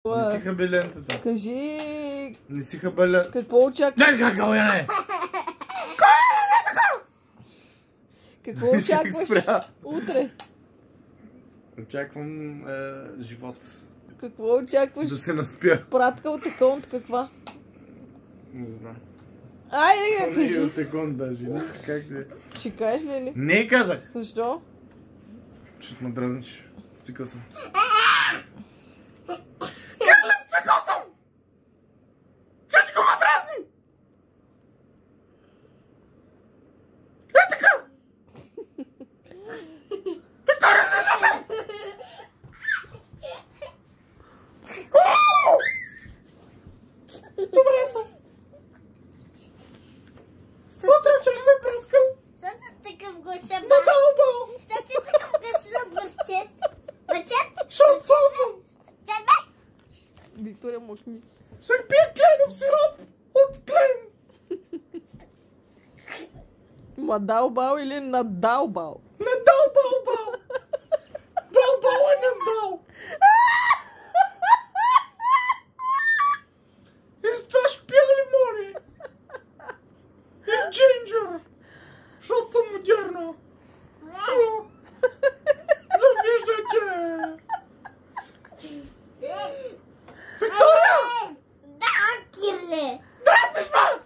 Не си хаби лентата. Кажи... Не си хаби. Какво очакваш? Не, какво е? Какво очакваш утре? Очаквам живот. Какво очакваш? Да се наспя. Пратка от еконт каква? Не знам. Айде, кажи. Не от еконт даже. Как да е? Ще кажеш ли? Не казах. Защо? Ще ме дразниш. Цикъл съм. Всичко ме дразни! Е така! Така ли се дразни? Добре съм. Утре очаквай пратка. Що ти такъв гоша На дълбал. Що ти такъв гоша бърчет? Бърчет? Шон солбам. Чебе? Виктория мъкни. Ще пия кленов сироп от клен. Мадалбал или надалбал? Надълбал-бал. Бълбал е надал. И с това ще пия лимони. И джинджер. Защото съм модерна. Завиждайте. Виктория! Да, Кирле! Дразниш ме!